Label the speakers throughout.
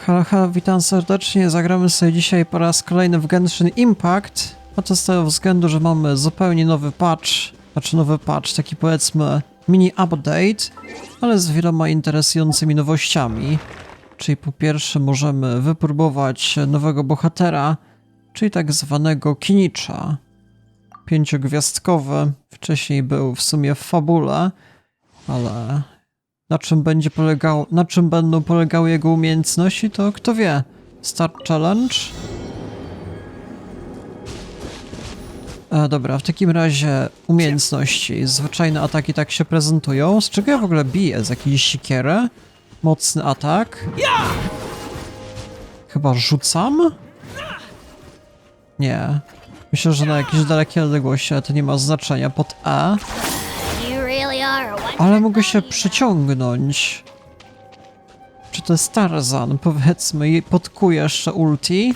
Speaker 1: Halo, halo, witam serdecznie. Zagramy sobie dzisiaj po raz kolejny w Genshin Impact. A to z tego względu, że mamy zupełnie nowy patch, taki powiedzmy mini update, ale z wieloma interesującymi nowościami. Czyli po pierwsze możemy wypróbować nowego bohatera, czyli tak zwanego Kinicha. 5-gwiazdkowy, wcześniej był w sumie w fabule, ale na czym będą polegały jego umiejętności, to kto wie. Start Challenge. Dobra, w takim razie umiejętności. Zwyczajne ataki tak się prezentują. Z czego ja w ogóle biję? Z jakiejś siekiery? Mocny atak? Chyba rzucam? Nie. Myślę, że na jakieś dalekie odległości, ale to nie ma znaczenia. Pod E. Ale mogę się przyciągnąć. Czy to jest Tarzan, powiedzmy, i podkuję jeszcze ulti.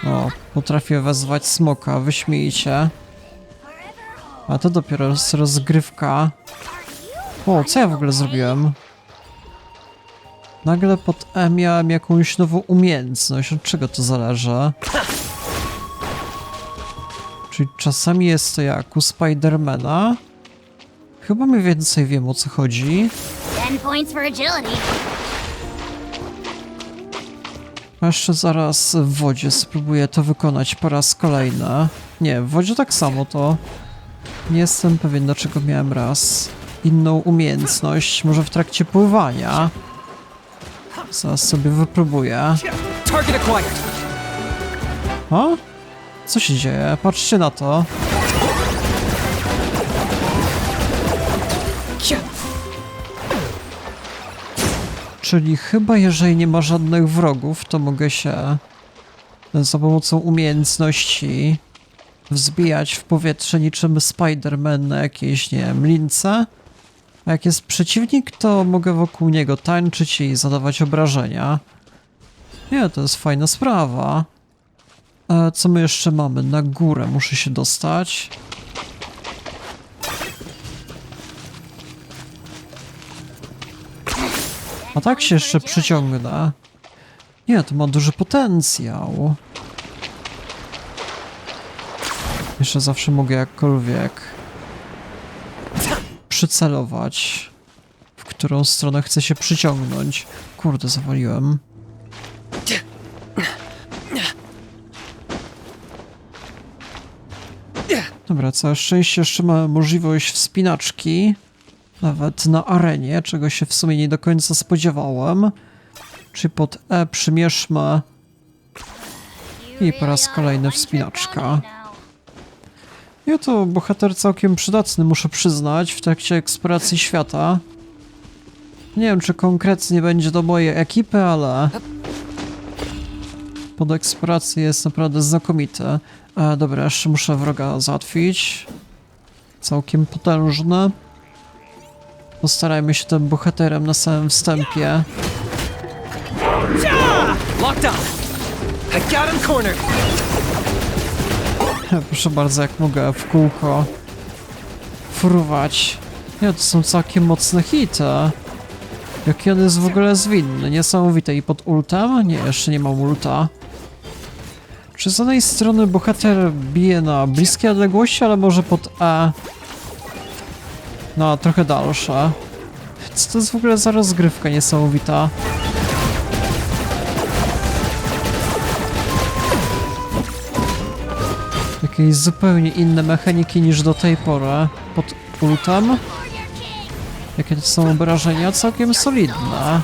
Speaker 1: O, potrafię wezwać smoka, wyśmiejcie. A to dopiero jest rozgrywka. O, co ja w ogóle zrobiłem? Nagle pod E miałem jakąś nową umiejętność. Od czego to zależy? Czyli czasami jest to jak u Spidermana. Chyba mniej więcej wiem, o co chodzi. A jeszcze zaraz w wodzie spróbuję to wykonać po raz kolejny. Nie, w wodzie tak samo to. Nie jestem pewien, dlaczego miałem raz inną umiejętność. Może w trakcie pływania. Zaraz sobie wypróbuję. O? Co się dzieje? Patrzcie na to. Czyli chyba jeżeli nie ma żadnych wrogów, to mogę się za pomocą umiejętności wzbijać w powietrze niczym Spider-Man na jakieś, nie wiem, lince. A jak jest przeciwnik, to mogę wokół niego tańczyć i zadawać obrażenia. Nie, to jest fajna sprawa. Co my jeszcze mamy? Na górę muszę się dostać. A tak się jeszcze przyciągnę. Nie, to ma duży potencjał. Jeszcze zawsze mogę jakkolwiek przycelować, w którą stronę chcę się przyciągnąć. Kurde, zawaliłem. Dobra, całe szczęście jeszcze mamy możliwość wspinaczki. Nawet na arenie, czego się w sumie nie do końca spodziewałem. Czyli pod E przymierzmy. I po raz kolejny wspinaczka. Ja to bohater całkiem przydatny, muszę przyznać, w trakcie eksploracji świata. Nie wiem, czy konkretnie będzie do mojej ekipy, ale pod eksplorację jest naprawdę znakomity. Dobra, jeszcze muszę wroga załatwić. Całkiem potężny. Postarajmy się tym bohaterem na samym wstępie. Proszę bardzo, jak mogę w kółko fruwać. Nie, to są całkiem mocne hity. Jaki on jest w ogóle zwinny, niesamowite. I pod ultem? Nie, jeszcze nie mam ulta. Czy z jednej strony bohater bije na bliskie odległości, ale może pod E na trochę dalsze. Co to jest w ogóle za rozgrywka niesamowita? Jakieś zupełnie inne mechaniki niż do tej pory. Pod ultem. Jakie to są obrażenia? Całkiem solidne.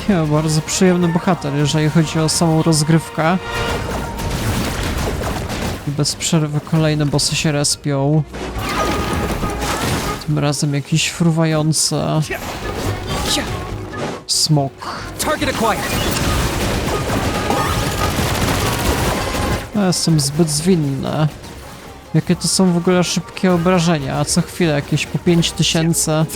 Speaker 1: Nie, bardzo przyjemny bohater, jeżeli chodzi o samą rozgrywkę. I bez przerwy kolejne bossy się respią. Tym razem jakiś fruwający smok. Ja jestem zbyt zwinny. Jakie to są w ogóle szybkie obrażenia, a co chwilę jakieś po 5000.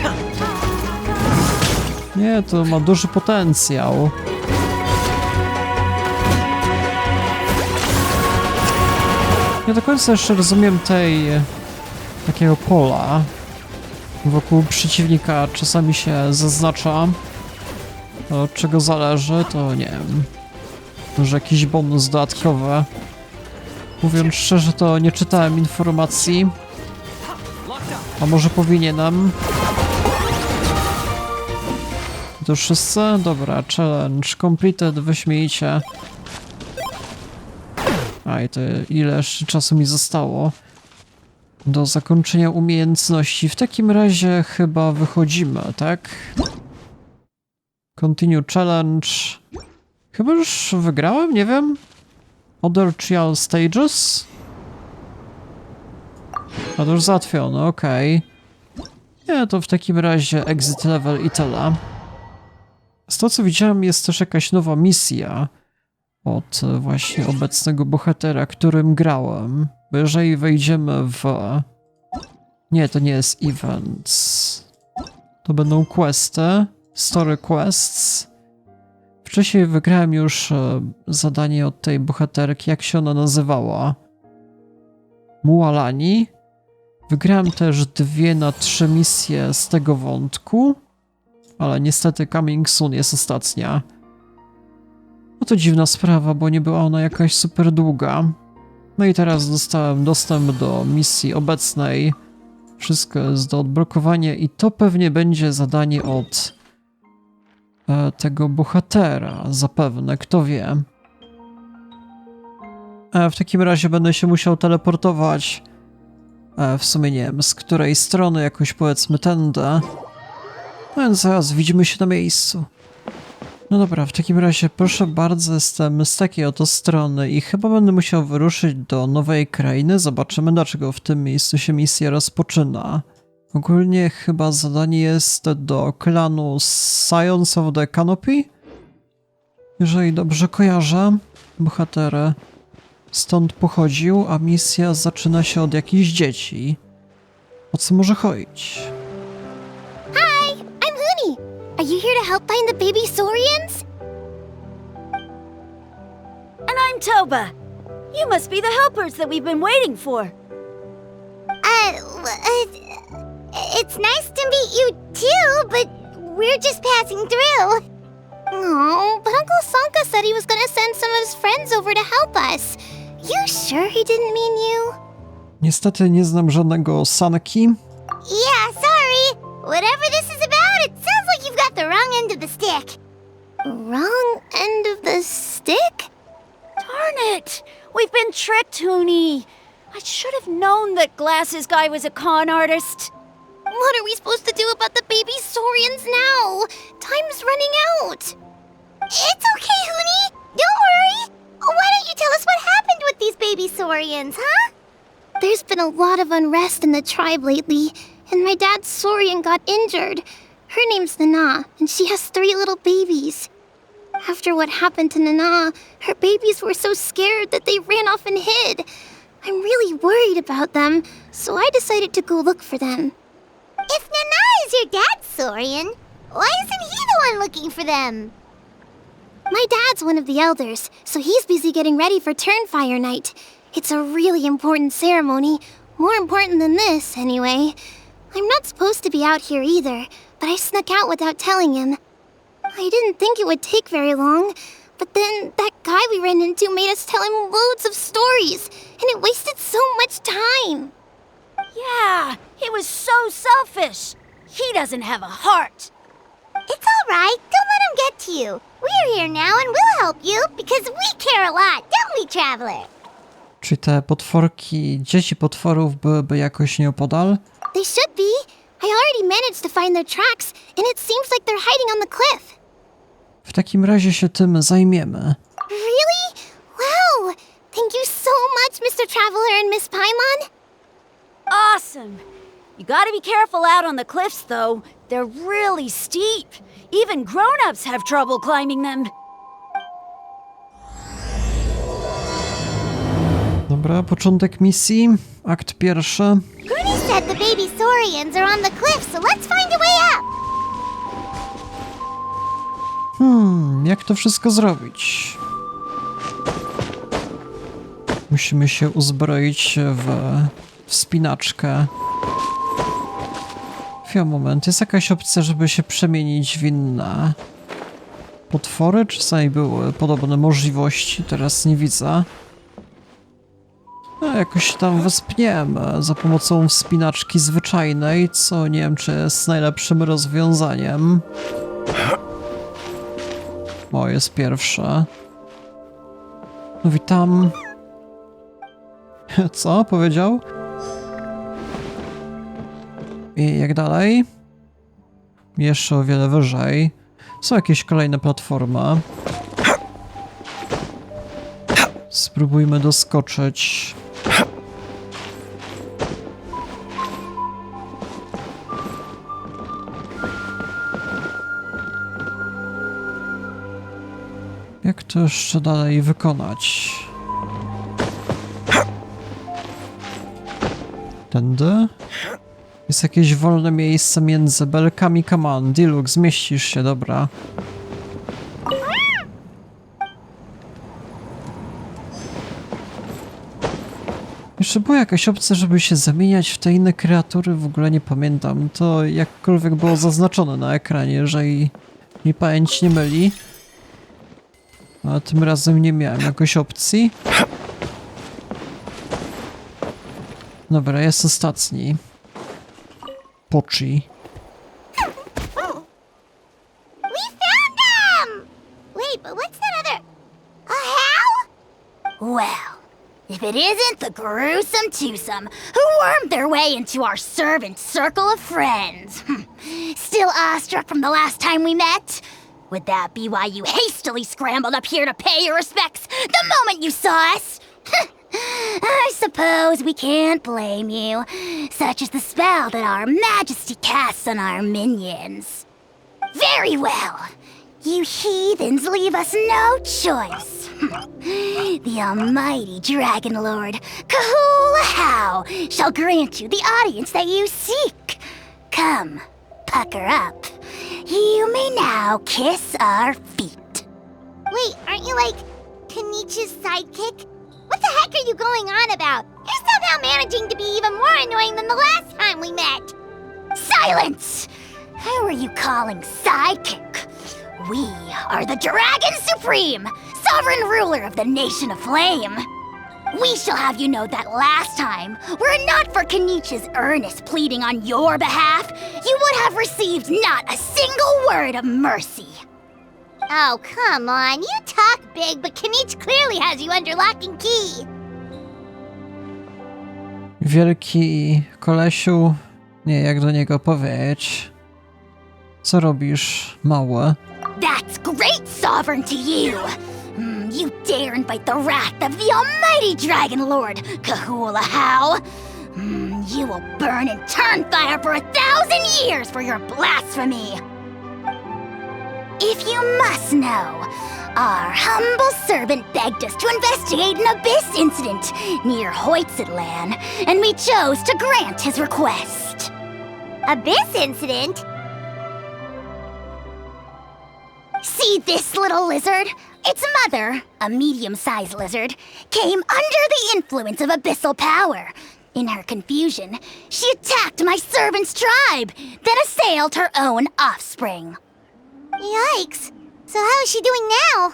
Speaker 1: Nie, to ma duży potencjał. Nie do końca jeszcze rozumiem takiego pola wokół przeciwnika. Czasami się zaznacza, od czego zależy, to nie wiem. Może jakiś bonus dodatkowy. Mówiąc szczerze, to nie czytałem informacji. A może powinienem? To wszyscy? Dobra, challenge completed, wyśmienicie. A i to ile jeszcze czasu mi zostało do zakończenia umiejętności. W takim razie chyba wychodzimy, tak? Continue challenge. Chyba już wygrałem, nie wiem. Other trial stages? A to już załatwione, okej. Nie, to w takim razie exit level i tyle. Z tego co widziałem, jest też jakaś nowa misja od właśnie obecnego bohatera, którym grałem. Bo jeżeli wejdziemy w... Nie, to nie jest events. To będą questy, story quests. Wcześniej wygrałem już zadanie od tej bohaterki, jak się ona nazywała? Mualani. Wygrałem też 2 na 3 misje z tego wątku, ale niestety coming soon jest ostatnia. No to dziwna sprawa, bo nie była ona jakaś super długa. No i teraz dostałem dostęp do misji obecnej. Wszystko jest do odblokowania i to pewnie będzie zadanie od tego bohatera, zapewne, kto wie. W takim razie będę się musiał teleportować. W sumie nie wiem, z której strony, jakoś powiedzmy tędy. No więc zaraz widzimy się na miejscu. No dobra, w takim razie proszę bardzo, jestem z takiej oto strony i chyba będę musiał wyruszyć do nowej krainy. Zobaczymy, dlaczego w tym miejscu się misja rozpoczyna. Ogólnie chyba zadanie jest do klanu Science of the Canopy. Jeżeli dobrze kojarzę, bohater stąd pochodził, a misja zaczyna się od jakichś dzieci. O co może chodzić?
Speaker 2: Hi, I'm Huni. Are you here to help find the baby saurians?
Speaker 3: And I'm Toba. You must be the helpers that we've been waiting for.
Speaker 2: It's nice to meet you too, but we're just passing through. Oh, but Uncle Sanka said he was gonna send some of his friends over to help us. You sure he didn't mean you?
Speaker 1: Niestety nie znam żadnego Sanki.
Speaker 2: Yeah, sorry. Whatever this is about, it sounds like you've got the wrong end of the stick. Wrong end of the stick?
Speaker 3: Darn it! We've been tricked, Huni. I should have known that Glasses Guy was a con artist.
Speaker 2: What are we supposed to do about the baby saurians now? Time's running out. It's okay, Huni. Don't worry. Why don't you tell us what happened with these baby saurians, huh? There's been a lot of unrest in the tribe lately, and my dad's saurian got injured. Her name's Nana, and she has 3 little babies. After what happened to Nana, her babies were so scared that they ran off and hid. I'm really worried about them, so I decided to go look for them. If Nana is your dad's saurian, why isn't he the one looking for them? My dad's one of the elders, so he's busy getting ready for Turnfire Night. It's a really important ceremony, more important than this, anyway. I'm not supposed to be out here either, but I snuck out without telling him. I didn't think it would take very long, but then that guy we ran into made us tell him loads of stories, and it wasted so much time.
Speaker 3: Yeah, he was so selfish. He doesn't have a heart.
Speaker 2: It's all right. Don't let him get to you. We're here now and we'll help you because we care a lot, don't we, Traveler?
Speaker 1: Czy te potworki, dzieci potworów byłyby jakoś nieopodal?
Speaker 2: They should be. I already managed to find their tracks, and it seems like they're hiding on the cliff.
Speaker 1: W takim razie się tym zajmiemy.
Speaker 2: Really? Wow! Thank you so much, Mr. Traveler and Miss Paimon.
Speaker 3: Awesome. You gotta be careful out on the cliffs, though. They're really steep. Even grown-ups have trouble climbing them.
Speaker 1: Dobra, początek misji, akt pierwszy.
Speaker 2: Goonie said the baby saurians are on the cliff, so let's find a way up.
Speaker 1: Jak to wszystko zrobić? Musimy się uzbroić w wspinaczkę. Chwila, moment. Jest jakaś opcja, żeby się przemienić w inne potwory? Czasami były podobne możliwości, teraz nie widzę. No, jakoś tam wespniemy za pomocą wspinaczki zwyczajnej, co nie wiem, czy jest najlepszym rozwiązaniem. O, jest pierwsze. No witam. Co? Powiedział? I jak dalej? Jeszcze o wiele wyżej. Są jakieś kolejne platformy. Spróbujmy doskoczyć. Jak to jeszcze dalej wykonać? Tędy? Jest jakieś wolne miejsce między belkami. Come on, Diluk, zmieścisz się, dobra. Jeszcze była jakaś opcja, żeby się zamieniać w te inne kreatury, w ogóle nie pamiętam. To jakkolwiek było zaznaczone na ekranie, jeżeli mi pamięć nie myli. A tym razem nie miałem jakoś opcji. Dobra, jest ostatni. Pochi.
Speaker 2: We found them! Wait, but what's that other... A how?
Speaker 3: Well, if it isn't the gruesome twosome who wormed their way into our servant circle of friends. Still awestruck from the last time we met? Would that be why you hastily scrambled up here to pay your respects the moment you saw us? I suppose we can't blame you. Such is the spell that our majesty casts on our minions. Very well. You heathens leave us no choice. The almighty Dragon Lord, Kahula shall grant you the audience that you seek. Come, pucker up. You may now kiss our feet.
Speaker 2: Wait, aren't you like Kinich's sidekick? What the heck are you going on about? You're somehow managing to be even more annoying than the last time we met.
Speaker 3: Silence! Who are you calling sidekick? We are the Dragon Supreme, sovereign ruler of the Nation of Flame. We shall have you know that last time, were it not for Kinich's earnest pleading on your behalf, you would have received not a single word of mercy.
Speaker 2: Oh, come on. You talk big, but Kinich clearly has you under lock and key.
Speaker 1: Wielki kolesiu. Nie, jak do niego powiedzieć. Co robisz, małe?
Speaker 3: That's great, sovereign to you! You dare invite the wrath of the almighty Dragon Lord, Kahula How! You will burn in turn fire for 1,000 years for your blasphemy! If you must know, our humble servant begged us to investigate an abyss incident near Hoytsidlan, and we chose to grant his request.
Speaker 2: Abyss incident?
Speaker 3: See this little lizard? Its mother, a medium-sized lizard, came under the influence of abyssal power. In her confusion, she attacked my servant's tribe, then assailed her own offspring.
Speaker 2: Yikes. So how is she doing now?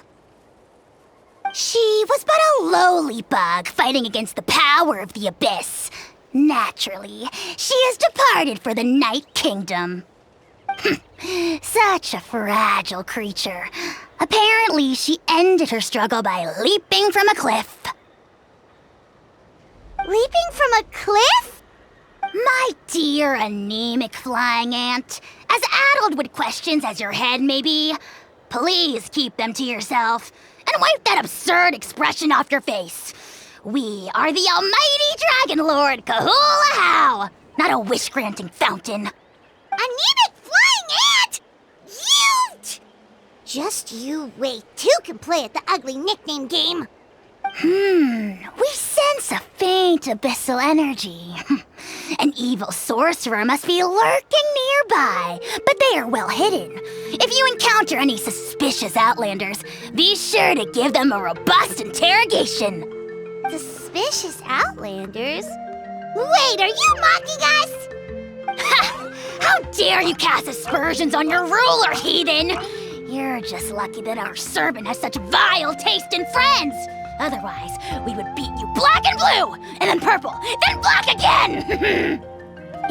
Speaker 3: She was but a lowly bug fighting against the power of the abyss. Naturally, she has departed for the Night Kingdom. Such a fragile creature. Apparently, she ended her struggle by leaping from a cliff.
Speaker 2: Leaping from a cliff?
Speaker 3: My dear anemic flying ant, as addled with questions as your head may be, please keep them to yourself and wipe that absurd expression off your face. We are the almighty Dragon Lord Kahula How, not a wish-granting fountain.
Speaker 2: Anemic flying ant? You! Just you wait. Two can play at the ugly nickname game.
Speaker 3: We sense a faint abyssal energy. An evil sorcerer must be lurking nearby, but they are well hidden. If you encounter any suspicious outlanders, be sure to give them a robust interrogation.
Speaker 2: The Suspicious Outlanders? Wait, are you mocking us?
Speaker 3: How dare you cast aspersions on your ruler, heathen! You're just lucky that our servant has such vile taste in friends. Otherwise, we would beat you black and blue, and then purple, then black again!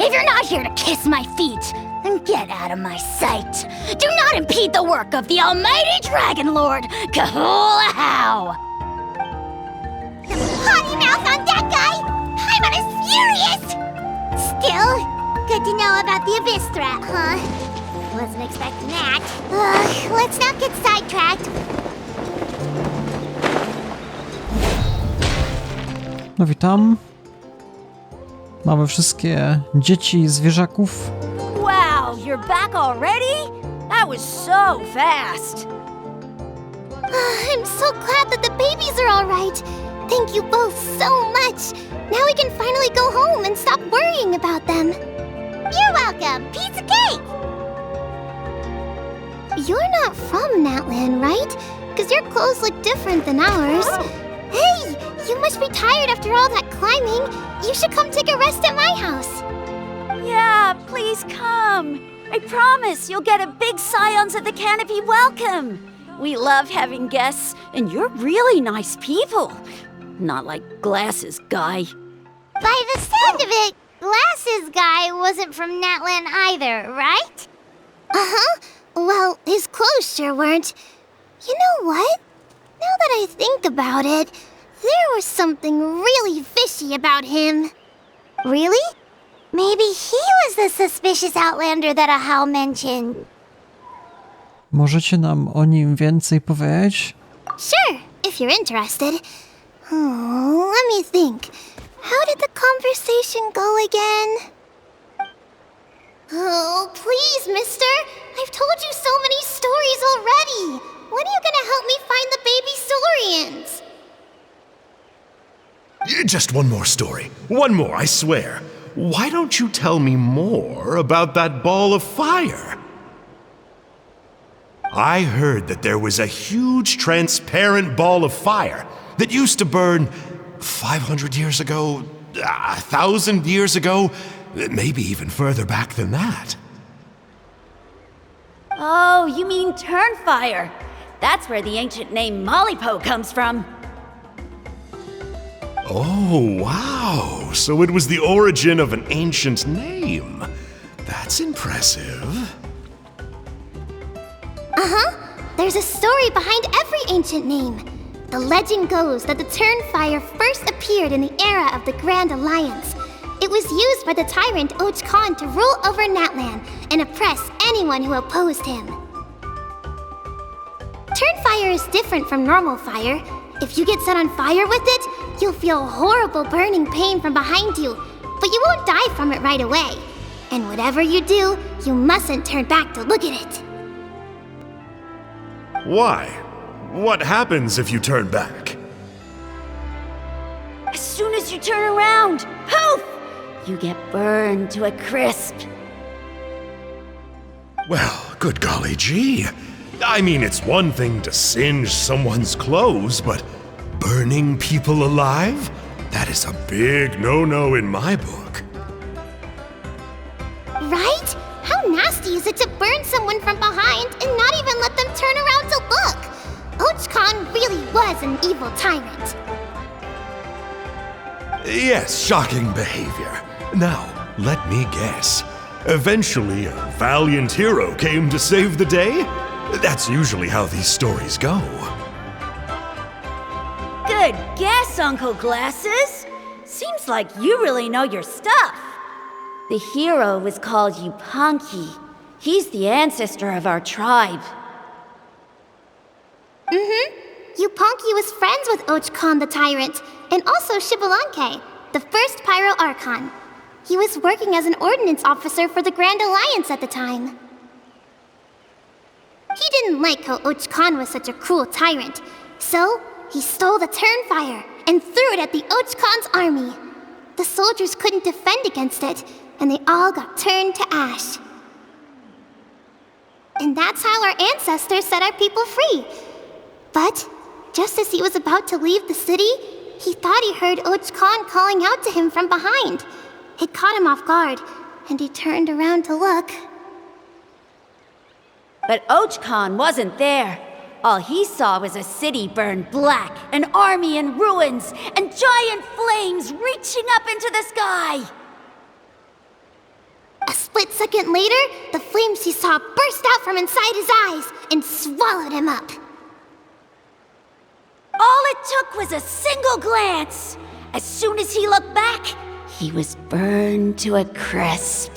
Speaker 3: If you're not here to kiss my feet, then get out of my sight. Do not impede the work of the almighty Dragon Lord, Kahula-How!
Speaker 2: Potty mouth on that guy! I'm on his furious! Still, good to know about the abyss threat, huh? Wasn't expecting that. Let's not get sidetracked.
Speaker 1: No witam. Mamy wszystkie dzieci i zwierzaków.
Speaker 4: Wow, you're back already? That was so fast.
Speaker 2: I'm so glad that the babies are all right. Thank you both so much. Now we can finally go home and stop worrying about them. You're welcome. Pizza cake! You're not from Natland, right? Because your clothes look different than ours. Hey, you must be tired after all that climbing. You should come take a rest at my house.
Speaker 4: Yeah, please come. I promise you'll get a big Scions of the Canopy welcome. We love having guests, and you're really nice people. Not like Glasses Guy.
Speaker 2: By the sound of it, Glasses Guy wasn't from Natland either, right? Uh-huh. Well, his clothes sure weren't. You know what? Now that I think about it, there was something really fishy about him. Really? Maybe he was the suspicious Outlander that Ahau mentioned.
Speaker 1: Możecie nam o nim więcej powiedzieć?
Speaker 2: Sure, if you're interested. Let me think. How did the conversation go again? Oh, please, mister. I've told you so many stories already. When are you gonna help me find the baby Saurians?
Speaker 5: Just one more story. One more, I swear. Why don't you tell me more about that ball of fire? I heard that there was a huge transparent ball of fire that used to burn 500 years ago, 1,000 years ago, maybe even further back than that.
Speaker 4: Oh, you mean Turnfire. That's where the ancient name Mollypo comes from.
Speaker 5: Oh, wow. So it was the origin of an ancient name. That's impressive.
Speaker 2: There's a story behind every ancient name. The legend goes that the Turnfire first appeared in the era of the Grand Alliance. It was used by the tyrant Och Khan to rule over Natland and oppress anyone who opposed him. Turnfire is different from normal fire. If you get set on fire with it, you'll feel horrible burning pain from behind you, but you won't die from it right away. And whatever you do, you mustn't turn back to look at it.
Speaker 5: Why? What happens if you turn back?
Speaker 4: As soon as you turn around, poof! You get burned to a crisp.
Speaker 5: Well, good golly gee. I mean, it's one thing to singe someone's clothes, but burning people alive? That is a big no-no in my book.
Speaker 2: Right? How nasty is it to burn someone from behind and not even let them turn around to look? Och Khan really was an evil tyrant.
Speaker 5: Yes, shocking behavior. Now, let me guess. Eventually, a valiant hero came to save the day? That's usually how these stories go.
Speaker 4: Good guess, Uncle Glasses. Seems like you really know your stuff. The hero was called Yupanqui. He's the ancestor of our tribe.
Speaker 2: Yupanqui was friends with Och Khan the tyrant, and also Shibalanke, the first Pyro Archon. He was working as an ordnance officer for the Grand Alliance at the time. He didn't like how Och Khan was such a cruel tyrant, so he stole the Turnfire and threw it at the Och Khan's army. The soldiers couldn't defend against it, and they all got turned to ash. And that's how our ancestors set our people free. But just as he was about to leave the city, he thought he heard Och Khan calling out to him from behind. It caught him off guard, and he turned around to look.
Speaker 4: But Och Khan wasn't there. All he saw was a city burned black, an army in ruins, and giant flames reaching up into the sky.
Speaker 2: A split second later, the flames he saw burst out from inside his eyes and swallowed him up.
Speaker 4: All it took was a single glance. As soon as he looked back, he was burned to a crisp.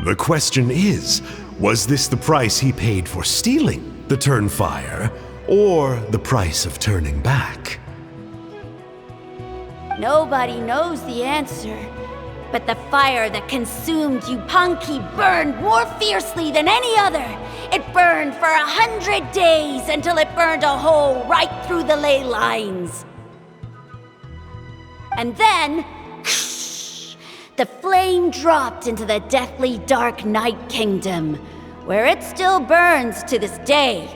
Speaker 5: The question is, was this the price he paid for stealing the Turnfire, or the price of turning back?
Speaker 4: Nobody knows the answer. But the fire that consumed Yupanqui burned more fiercely than any other. It burned for 100 days until it burned a hole right through the ley lines. And then, the flame dropped into the deathly dark Night Kingdom, where it still burns to this day.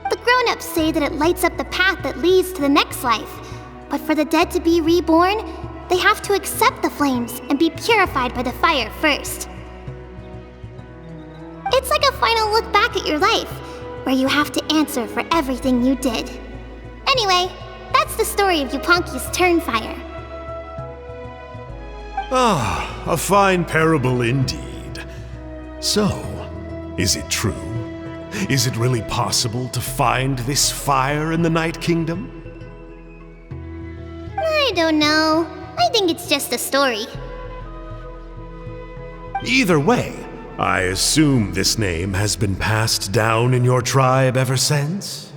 Speaker 2: The grown-ups say that it lights up the path that leads to the next life. But for the dead to be reborn, they have to accept the flames and be purified by the fire first. It's like a final look back at your life, where you have to answer for everything you did. Anyway, that's the story of Yupanqui's Turnfire.
Speaker 5: Ah, a fine parable indeed. So, is it true? Is it really possible to find this fire in the Night Kingdom?
Speaker 2: I don't know. I think it's just a story.
Speaker 5: Either way, I assume this name has been passed down in your tribe ever since?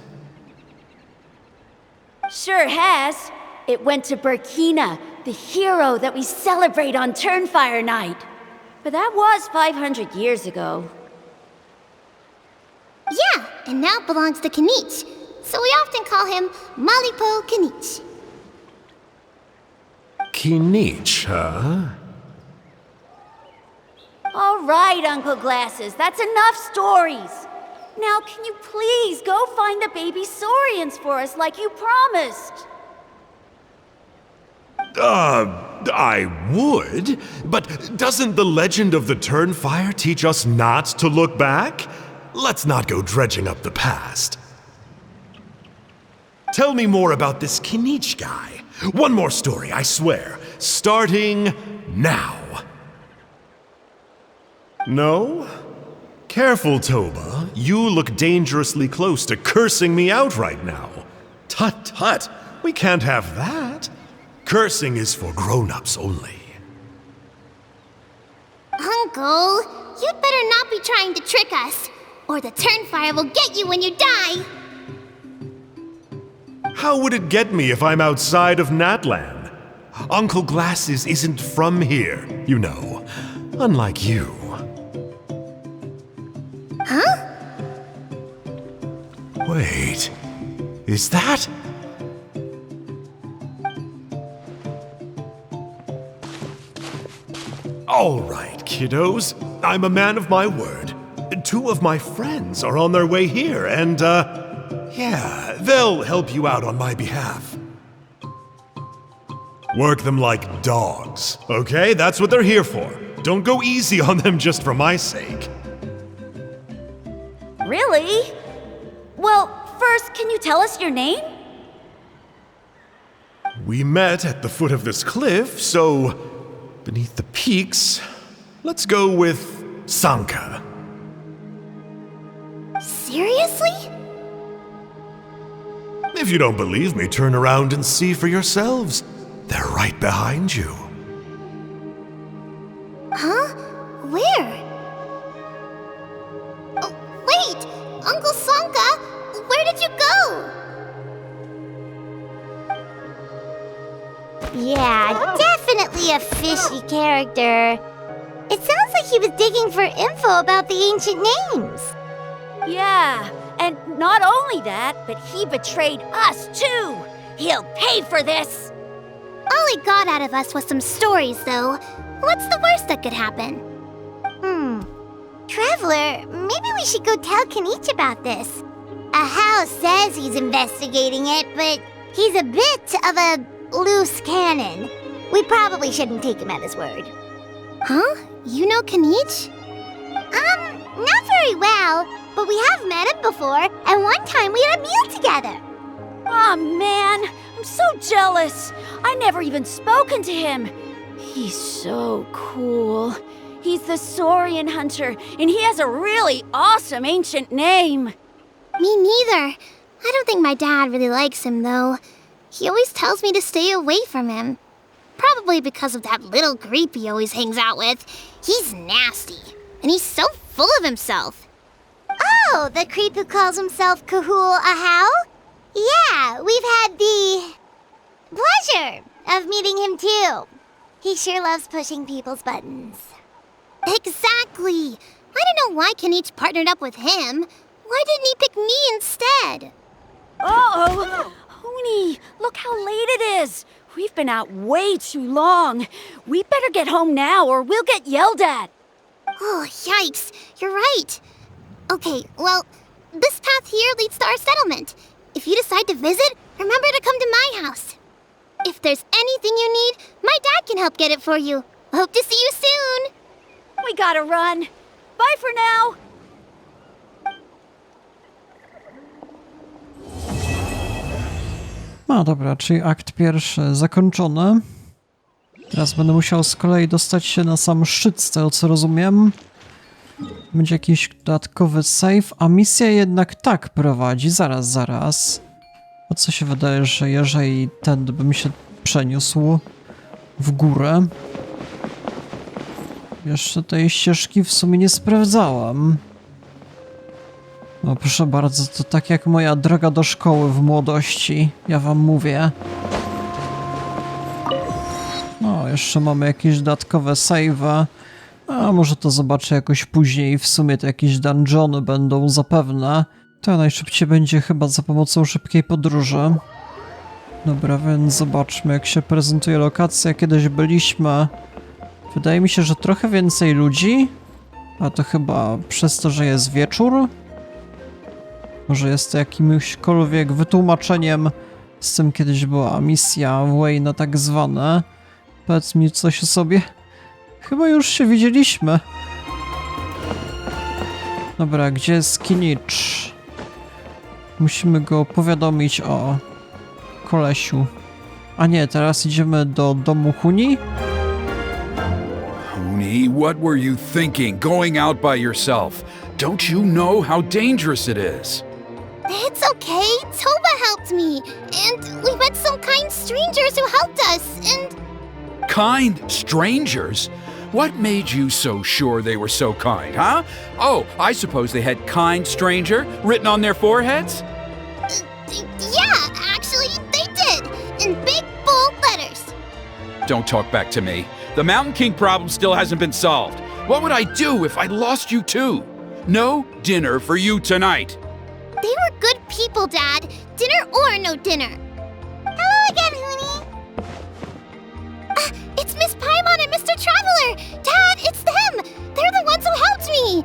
Speaker 4: Sure has. It went to Burkina, the hero that we celebrate on Turnfire Night. But that was 500 years ago.
Speaker 2: Yeah, and now it belongs to Kinich, so we often call him Malipo Kinich.
Speaker 5: Kinich, huh?
Speaker 4: All right, Uncle Glasses, that's enough stories. Now, can you please go find the baby saurians for us like you promised?
Speaker 5: I would, but doesn't the legend of the Turnfire teach us not to look back? Let's not go dredging up the past. Tell me more about this Kinich guy. One more story, I swear. Starting now. No? Careful, Toba. You look dangerously close to cursing me out right now. Tut tut, we can't have that. Cursing is for grown-ups only.
Speaker 2: Uncle, you'd better not be trying to trick us, or the Turnfire will get you when you die.
Speaker 5: How would it get me if I'm outside of Natlan? Uncle Glasses isn't from here, you know. Unlike you.
Speaker 2: Huh?
Speaker 5: Wait, is that? All right, kiddos. I'm a man of my word. 2 of my friends are on their way here, and, yeah, they'll help you out on my behalf. Work them like dogs, okay? That's what they're here for. Don't go easy on them just for my sake.
Speaker 4: Really? Well, first, can you tell us your name?
Speaker 5: We met at the foot of this cliff, so beneath the peaks, let's go with Sanka.
Speaker 2: Seriously?
Speaker 5: If you don't believe me, turn around and see for yourselves. They're right behind you.
Speaker 2: Huh? Where? Oh, wait! Uncle Sanka, where did you go? Yeah, definitely a fishy character. It sounds like he was digging for info about the ancient names.
Speaker 4: Yeah, and not only that, but he betrayed us too. He'll pay for this.
Speaker 2: All he got out of us was some stories, though. What's the worst that could happen? Traveler, maybe we should go tell Kinich about this. Ahau says he's investigating it, but he's a bit of a loose cannon. We probably shouldn't take him at his word. Huh? You know Kinich? Not very well, but we have met him before, and one time we had a meal together.
Speaker 4: Aw, man, I'm so jealous. I never even spoken to him. He's so cool. He's the Saurian hunter, and he has a really awesome ancient name.
Speaker 2: Me neither. I don't think my dad really likes him, though. He always tells me to stay away from him. Probably because of that little creep he always hangs out with. He's nasty, and he's so full of himself. Oh, the creep who calls himself Kahul Ahau? Yeah, we've had the pleasure of meeting him too. He sure loves pushing people's buttons. Exactly. I don't know why Kinich partnered up with him. Why didn't he pick me instead?
Speaker 4: Uh-oh! Hoonie, look how late it is. We've been out way too long. We better get home now or we'll get yelled at.
Speaker 2: Oh, yikes. You're right. Okay, well, this path here leads to our settlement. If you decide to visit, remember to come to my house. If there's anything you need, my dad can help get it for you. Hope to see you soon.
Speaker 4: We gotta run. Bye for now.
Speaker 1: No dobra, czyli akt pierwszy zakończony. Teraz będę musiał z kolei dostać się na sam szczyt, z tego co rozumiem. Będzie jakiś dodatkowy save, a misja jednak tak prowadzi. Zaraz. O co się wydaje, że jeżeli ten bym się przeniósł w górę. Jeszcze tej ścieżki w sumie nie sprawdzałam. No proszę bardzo, to tak jak moja droga do szkoły w młodości, ja wam mówię. No, jeszcze mamy jakieś dodatkowe save'y. A może to zobaczę jakoś później, w sumie to jakieś dungeony będą zapewne. To najszybciej będzie chyba za pomocą szybkiej podróży. Dobra, więc zobaczmy jak się prezentuje lokacja. Kiedyś byliśmy... Wydaje mi się, że trochę więcej ludzi. A to chyba przez to, że jest wieczór. Może jest to jakimśkolwiek wytłumaczeniem z tym kiedyś była misja Wayne'a tak zwane. Powiedz mi coś o sobie. Chyba już się widzieliśmy. Dobra, gdzie jest Kinich? Musimy go powiadomić o kolesiu. A nie, teraz idziemy do domu Huni.
Speaker 6: Huni, what were you thinking going out by yourself? Don't you know how dangerous it is?
Speaker 2: It's okay. Toba helped me. And we met some kind strangers who helped us. And
Speaker 6: Kind strangers? What made you so sure they were so kind, huh? Oh, I suppose they had kind stranger written on their foreheads?
Speaker 2: yeah, actually, they did. In big, bold letters.
Speaker 6: Don't talk back to me. The Mountain King problem still hasn't been solved. What would I do if I lost you too? No dinner for you tonight.
Speaker 2: They were good people, Dad. Dinner or no dinner. Hello again, Huni. It's Miss Paimon and Mr. Traveler. Dad, it's them. They're the ones who helped me.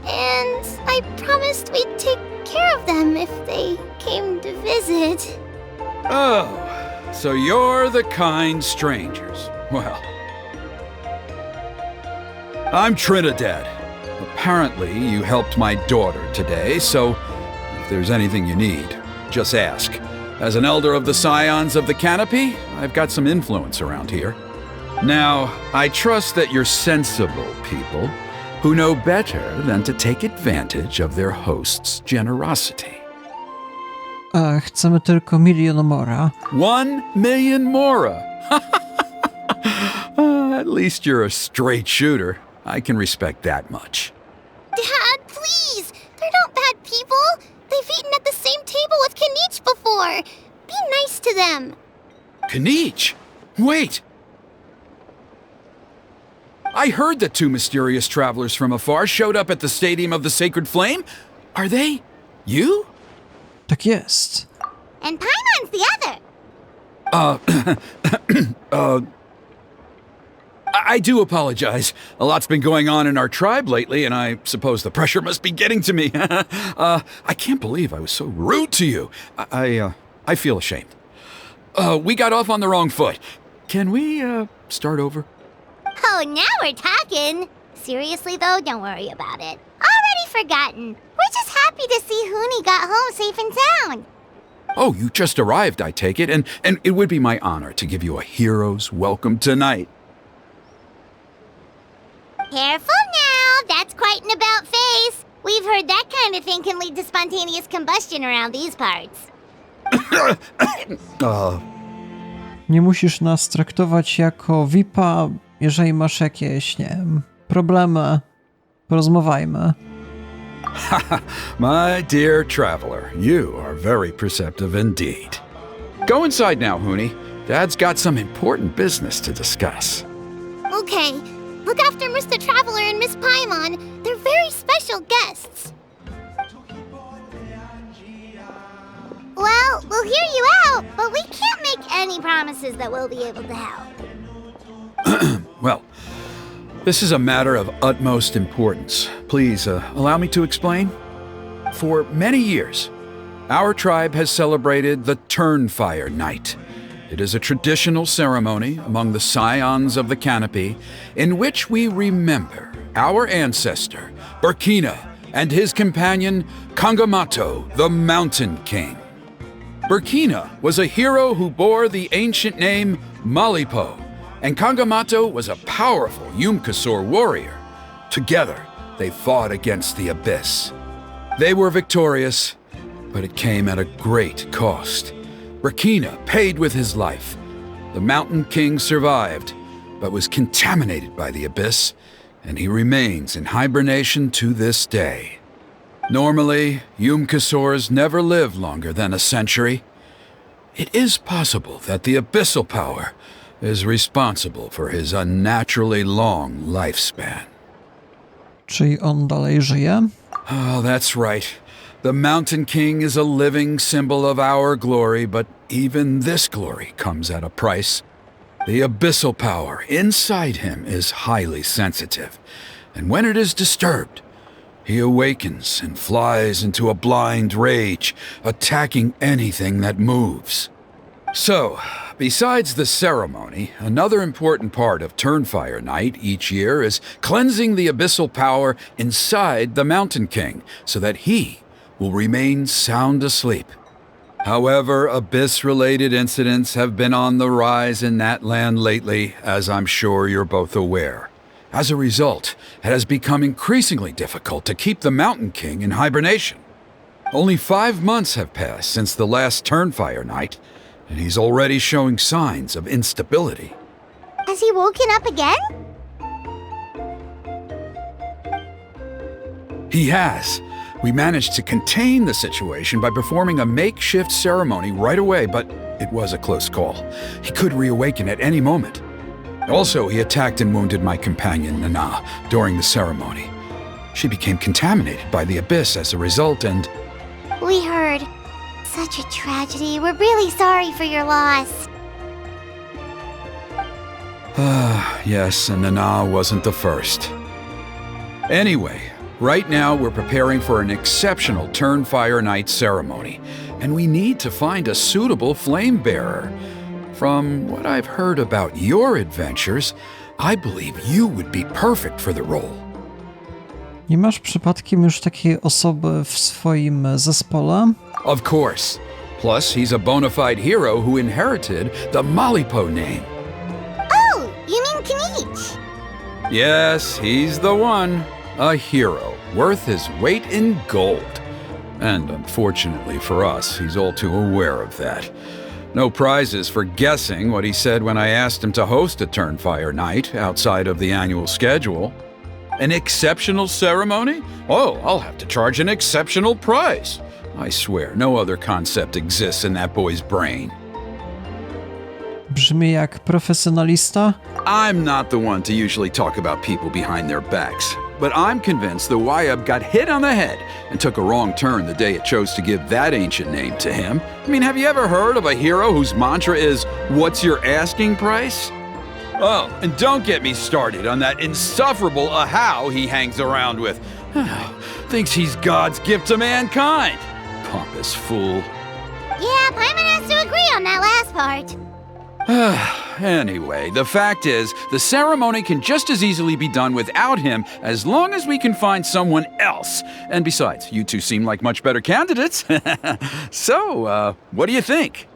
Speaker 2: And I promised we'd take care of them if they came to visit.
Speaker 6: Oh, so you're the kind strangers. Well, I'm Trinidad. Apparently, you helped my daughter today, so if there's anything you need, just ask. As an elder of the Scions of the Canopy, I've got some influence around here. Now, I trust that you're sensible people who know better than to take advantage of their host's generosity.
Speaker 1: Chcemy tylko 1 milion mora.
Speaker 6: 1 million mora! At least you're a straight shooter. I can respect that much.
Speaker 2: Dad, please. They're not bad people. They've eaten at the same table with Kinich before. Be nice to them.
Speaker 6: Kinich? Wait! I heard that 2 mysterious travelers from afar showed up at the Stadium of the Sacred Flame. Are they you?
Speaker 1: Tak jest.
Speaker 2: And Paimon's the other.
Speaker 6: I do apologize. A lot's been going on in our tribe lately, and I suppose the pressure must be getting to me. I can't believe I was so rude to you. I feel ashamed. We got off on the wrong foot. Can we, start over?
Speaker 2: Oh, now we're talking. Seriously, though, don't worry about it. Already forgotten. We're just happy to see Huni got home safe and sound.
Speaker 6: Oh, you just arrived, I take it, and it would be my honor to give you a hero's welcome tonight.
Speaker 2: Careful now, that's quite an about face. We've heard that kind of thing can lead to spontaneous combustion around these parts.
Speaker 1: Nie musisz nas traktować jako VIP-a, jeżeli masz jakieś, nie wiem, problemy. Porozmawiajmy.
Speaker 6: My dear traveler, you are very perceptive indeed. Go inside now, Huni. Dad's got some important business to discuss.
Speaker 2: Okay, look after Mr. Traveler and Miss Paimon. They're very special guests. Well, we'll hear you out, but we can't make any promises that we'll be able to help.
Speaker 6: Well, this is a matter of utmost importance. Please, allow me to explain. For many years, our tribe has celebrated the Turnfire Night. It is a traditional ceremony among the scions of the canopy in which we remember our ancestor, Burkina, and his companion, Kangamato, the Mountain King. Burkina was a hero who bore the ancient name Malipo, and Kangamato was a powerful Yumkasor warrior. Together, they fought against the Abyss. They were victorious, but it came at a great cost. Burkina paid with his life. The Mountain King survived, but was contaminated by the Abyss, and he remains in hibernation to this day. Normally, Yumkasors never live longer than a century. It is possible that the abyssal power is responsible for his unnaturally long lifespan.
Speaker 1: Czyli on dalej żyje?
Speaker 6: Oh, that's right. The Mountain King is a living symbol of our glory, but even this glory comes at a price. The abyssal power inside him is highly sensitive, and when it is disturbed, he awakens and flies into a blind rage, attacking anything that moves. So, besides the ceremony, another important part of Turnfire Night each year is cleansing the abyssal power inside the Mountain King so that he will remain sound asleep. However, abyss-related incidents have been on the rise in that land lately, as I'm sure you're both aware. As a result, it has become increasingly difficult to keep the Mountain King in hibernation. Only 5 months have passed since the last Turnfire Night, and he's already showing signs of instability.
Speaker 2: Has he woken up again?
Speaker 6: He has. We managed to contain the situation by performing a makeshift ceremony right away, but it was a close call. He could reawaken at any moment. Also, he attacked and wounded my companion, Nana, during the ceremony. She became contaminated by the Abyss as a result, and...
Speaker 2: We heard. Such a tragedy. We're really sorry for your loss.
Speaker 6: Yes, and Nana wasn't the first. Anyway, right now we're preparing for an exceptional Turnfire Night ceremony, and we need to find a suitable flame bearer. From what I've heard about your adventures, I believe you would be perfect for the role.
Speaker 1: Nie masz przypadkiem już takiej osoby w swoim zespole?
Speaker 6: Of course. Plus, he's a bona fide hero who inherited the Malipo name.
Speaker 2: Oh, you mean Kinich?
Speaker 6: Yes, he's the one. A hero, worth his weight in gold. And unfortunately for us, he's all too aware of that. No prizes for guessing what he said when I asked him to host a Turnfire Night outside of the annual schedule. An exceptional ceremony? Oh, I'll have to charge an exceptional price. I swear, no other concept exists in that boy's brain.
Speaker 1: Brzmi jak profesjonalista?
Speaker 6: I'm not the one to usually talk about people behind their backs, but I'm convinced the YUB got hit on the head and took a wrong turn the day it chose to give that ancient name to him. I mean, have you ever heard of a hero whose mantra is, "What's your asking price?" Oh, and don't get me started on that insufferable Ahau he hangs around with. Thinks he's God's gift to mankind. Pompous fool.
Speaker 2: Yeah, Paimon has to agree on that last part.
Speaker 6: Anyway, the fact is, the ceremony can just as easily be done without him as long as we can find someone else. And besides, you two seem like much better candidates. So, what do you think?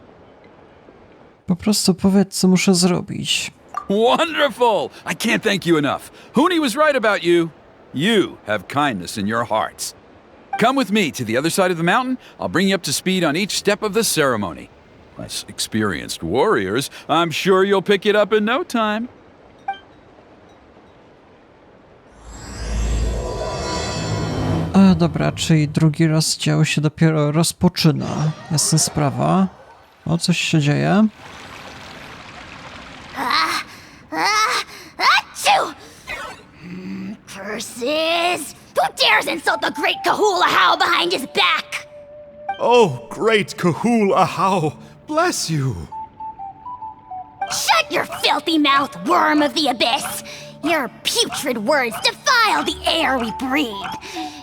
Speaker 1: Po prostu powiedz, co muszę zrobić.
Speaker 6: Wonderful! I can't thank you enough. Huni was right about you. You have kindness in your hearts. Come with me to the other side of the mountain. I'll bring you up to speed on each step of the ceremony. As experienced warriors, I'm sure you'll pick it up in no time.
Speaker 1: Dobra, czyli drugi rozdział się dopiero rozpoczyna. Jasna sprawa. O, coś się dzieje.
Speaker 3: Achoo! Curses! Who dares insult the great Kahula behind his back?
Speaker 5: Oh, great Kahul Ahau, bless you.
Speaker 3: Shut your filthy mouth, worm of the abyss! Your putrid words defile the air we breathe.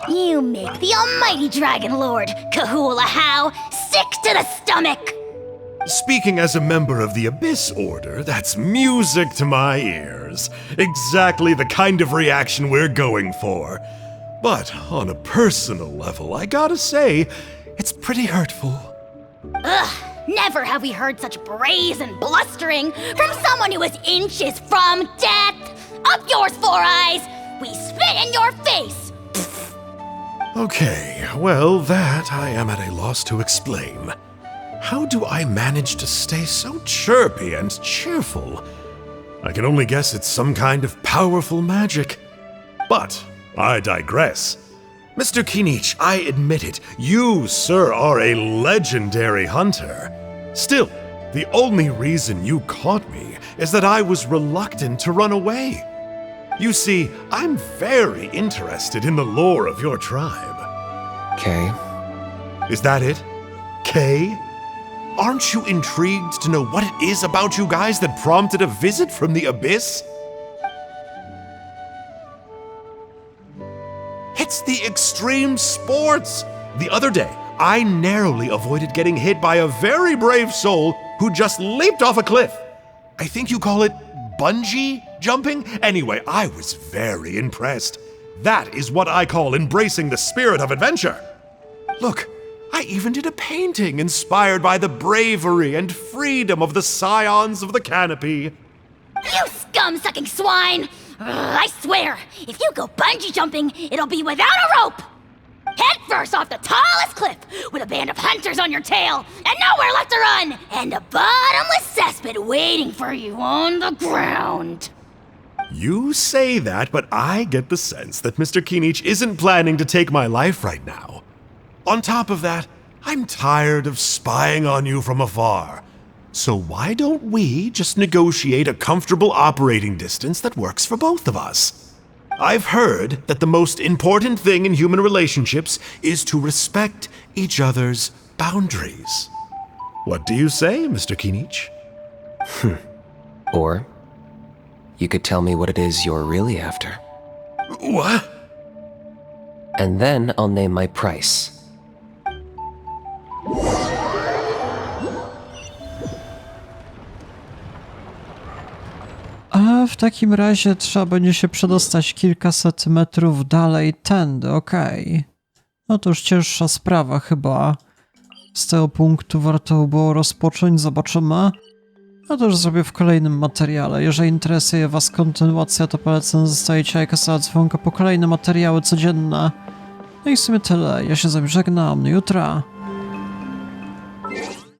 Speaker 3: You make the almighty Dragon Lord, Kahula sick to the stomach!
Speaker 5: Speaking as a member of the Abyss Order, that's music to my ears. Exactly the kind of reaction we're going for. But on a personal level, I gotta say, it's pretty hurtful.
Speaker 3: Ugh, never have we heard such brazen blustering from someone who is inches from death! Up yours, Four Eyes! We spit in your face!
Speaker 5: Okay, well, that I am at a loss to explain. How do I manage to stay so chirpy and cheerful? I can only guess it's some kind of powerful magic. But I digress. Mr. Kinich, I admit it, you, sir, are a legendary hunter. Still, the only reason you caught me is that I was reluctant to run away. You see, I'm very interested in the lore of your tribe.
Speaker 7: Kay.
Speaker 5: Is that it? Kay? Aren't you intrigued to know what it is about you guys that prompted a visit from the Abyss? It's the extreme sports! The other day, I narrowly avoided getting hit by a very brave soul who just leaped off a cliff. I think you call it bungee jumping? Anyway, I was very impressed. That is what I call embracing the spirit of adventure. Look, I even did a painting inspired by the bravery and freedom of the scions of the canopy.
Speaker 3: You scum-sucking swine! I swear, if you go bungee jumping, it'll be without a rope! Head first off the tallest cliff, with a band of hunters on your tail, and nowhere left to run, and a bottomless cesspit waiting for you on the ground.
Speaker 5: You say that, but I get the sense that Mr. Kinich isn't planning to take my life right now. On top of that, I'm tired of spying on you from afar. So why don't we just negotiate a comfortable operating distance that works for both of us? I've heard that the most important thing in human relationships is to respect each other's boundaries. What do you say, Mr. Kinich?
Speaker 7: Or you could tell me what it is you're really after.
Speaker 5: What?
Speaker 7: And then I'll name my price.
Speaker 1: A w takim razie trzeba będzie się przedostać kilkaset metrów dalej tędy, okej. No to już cięższa sprawa chyba. Z tego punktu warto było rozpocząć, zobaczymy. No to już zrobię w kolejnym materiale. Jeżeli interesuje was kontynuacja, to polecam zostawić lajka, dzwonka po kolejne materiały codzienne. No i w sumie tyle. Ja się z wami żegnam. Do jutra.